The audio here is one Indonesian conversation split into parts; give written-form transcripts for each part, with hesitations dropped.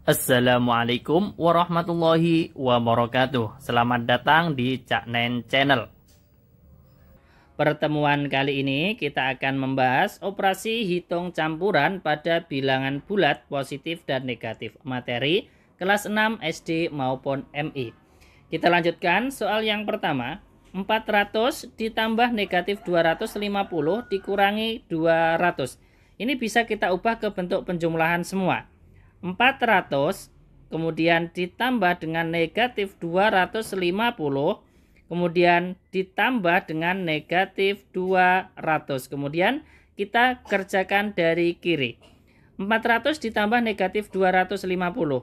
Assalamualaikum warahmatullahi wabarakatuh. Selamat datang di Cak Nen Channel. Pertemuan kali ini kita akan membahas operasi hitung campuran pada bilangan bulat positif dan negatif materi kelas 6 SD maupun MI. Kita lanjutkan soal yang pertama. 400 ditambah negatif 250 dikurangi 200. Ini bisa kita ubah ke bentuk penjumlahan semua. 400 kemudian ditambah dengan negatif 250 kemudian ditambah dengan negatif 200. Kemudian kita kerjakan dari kiri. 400 ditambah negatif 250.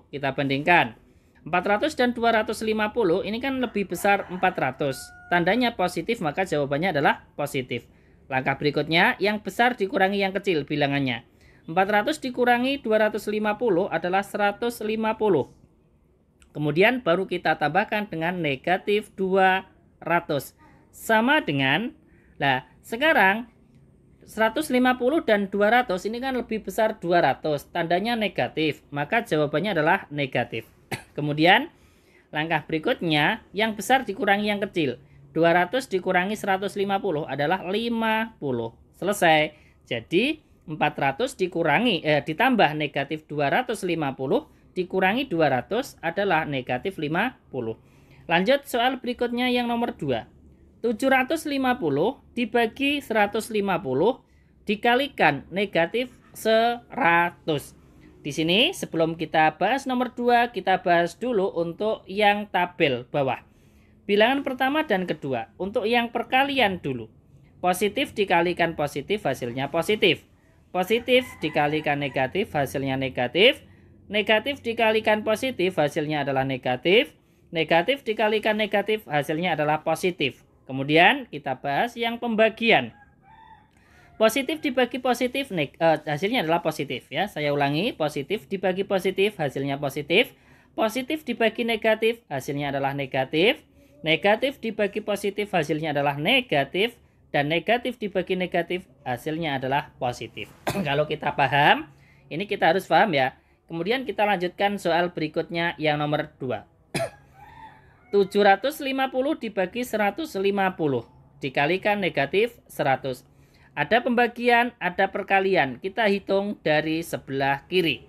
Kita bandingkan. 400 dan 250 ini kan lebih besar 400. Tandanya positif, maka jawabannya adalah positif. Langkah berikutnya, yang besar dikurangi yang kecil bilangannya. 400 dikurangi 250 adalah 150. Kemudian baru kita tambahkan dengan negatif 200. Sama dengan, nah sekarang 150 dan 200 ini kan lebih besar 200. Tandanya negatif, maka jawabannya adalah negatif. Kemudian langkah berikutnya, yang besar dikurangi yang kecil. 200 dikurangi 150 adalah 50. Selesai. Jadi 400 ditambah negatif 250 dikurangi 200 adalah negatif 50. Lanjut soal berikutnya yang nomor 2. 750 dibagi 150 dikalikan negatif 100. Di sini sebelum kita bahas nomor 2, kita bahas dulu untuk yang tabel bawah. Bilangan pertama dan kedua. Untuk yang perkalian dulu. Positif dikalikan positif hasilnya positif. Positif dikalikan negatif, hasilnya negatif. Negatif dikalikan positif, hasilnya adalah negatif. Negatif dikalikan negatif, hasilnya adalah positif. Kemudian kita bahas yang pembagian. Positif dibagi positif, hasilnya adalah positif. Ya, saya ulangi, positif dibagi positif, hasilnya positif. Positif dibagi negatif, hasilnya adalah negatif. Negatif dibagi positif, hasilnya adalah negatif. Dan negatif dibagi negatif, hasilnya adalah positif. Kalau kita paham, ini kita harus paham ya. Kemudian kita lanjutkan soal berikutnya yang nomor 2. 750 dibagi 150 dikalikan negatif 100. Ada pembagian, ada perkalian. Kita hitung dari sebelah kiri.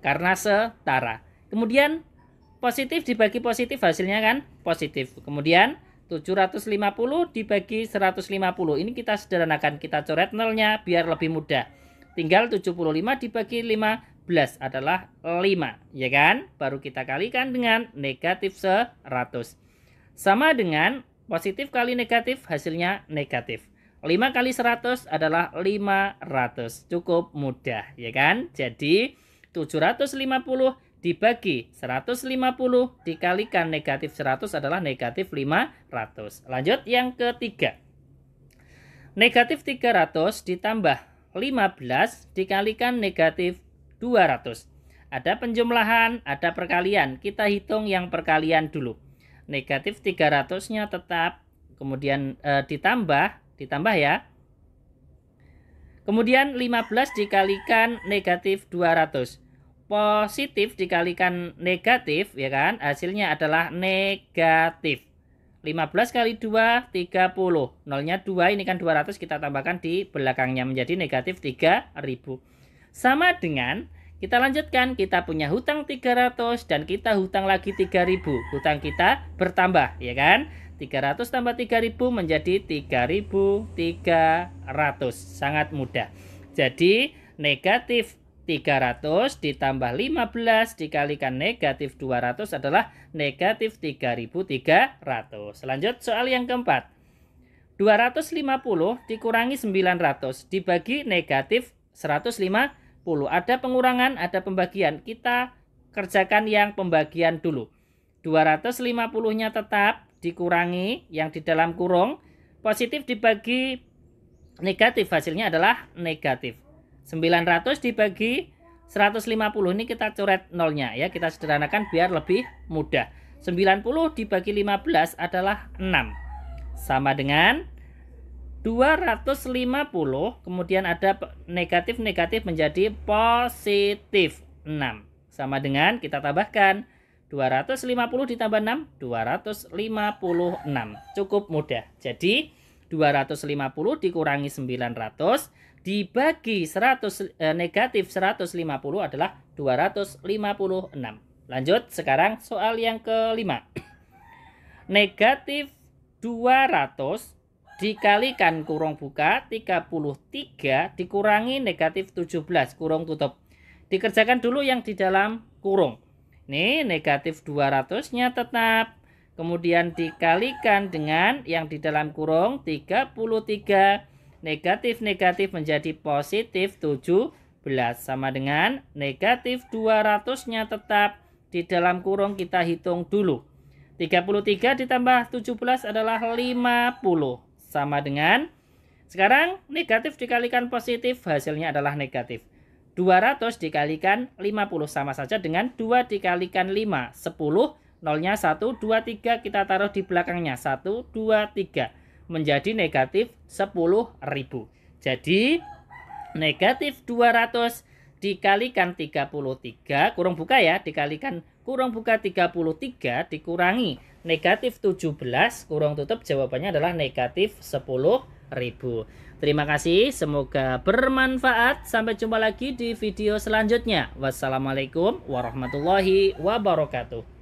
Karena setara. Kemudian positif dibagi positif, hasilnya kan positif. Kemudian 750 dibagi 150. Ini kita sederhanakan, kita coret nolnya biar lebih mudah. Tinggal 75 dibagi 15 adalah 5, ya kan? Baru kita kalikan dengan negatif 100. Sama dengan positif kali negatif, hasilnya negatif. 5 kali 100 adalah 500. Cukup mudah, ya kan? Jadi 750 dibagi 150 dikalikan negatif 100 adalah negatif 500. Lanjut yang ketiga. Negatif 300 ditambah 15 dikalikan negatif 200. Ada penjumlahan, ada perkalian. Kita hitung yang perkalian dulu. Negatif 300-nya tetap, kemudian ditambah ya. Kemudian 15 dikalikan negatif 200. Positif dikalikan negatif, ya kan, hasilnya adalah negatif. 15 kali 2, 30. Nolnya 2, ini kan 200, kita tambahkan di belakangnya menjadi negatif 3000. Sama dengan, kita lanjutkan, kita punya hutang 300 dan kita hutang lagi 3000. Hutang kita bertambah, ya kan. 300 tambah 3000 menjadi 3300. Sangat mudah. Jadi, negatif 300 ditambah 15 dikalikan negatif 200 adalah negatif 3300. Lanjut soal yang keempat. 250 dikurangi 900 dibagi negatif 150. Ada pengurangan, ada pembagian. Kita kerjakan yang pembagian dulu. 250-nya tetap dikurangi yang di dalam kurung. Positif dibagi negatif, hasilnya adalah negatif. 900 dibagi 150, ini kita coret nolnya ya, kita sederhanakan biar lebih mudah. 90 dibagi 15 adalah 6. Sama dengan 250, kemudian ada negatif menjadi positif 6. sama dengan kita tambahkan 250 ditambah 6, 256. Cukup mudah. Jadi 250 dikurangi 900 dibagi negatif 150 adalah 256. Lanjut sekarang soal yang kelima. Negatif 200 dikalikan kurung buka 33 dikurangi negatif 17 kurung tutup. Dikerjakan dulu yang di dalam kurung. Ini negatif 200-nya tetap. Kemudian dikalikan dengan yang di dalam kurung 33. Negatif-negatif menjadi positif 17. Sama dengan negatif 200-nya tetap. Di dalam kurung kita hitung dulu. 33 ditambah 17 adalah 50. Sama dengan, sekarang negatif dikalikan positif, hasilnya adalah negatif. 200 dikalikan 50 sama saja dengan 2 dikalikan 5. 10, nolnya 1, 2, 3 kita taruh di belakangnya. 1, 2, 3. Menjadi negatif 10.000. Jadi, negatif 200 dikalikan 33, kurung buka ya, dikalikan kurung buka 33 dikurangi negatif 17, kurung tutup, jawabannya adalah negatif 10.000. Terima kasih, semoga bermanfaat. Sampai jumpa lagi di video selanjutnya. Wassalamualaikum warahmatullahi wabarakatuh.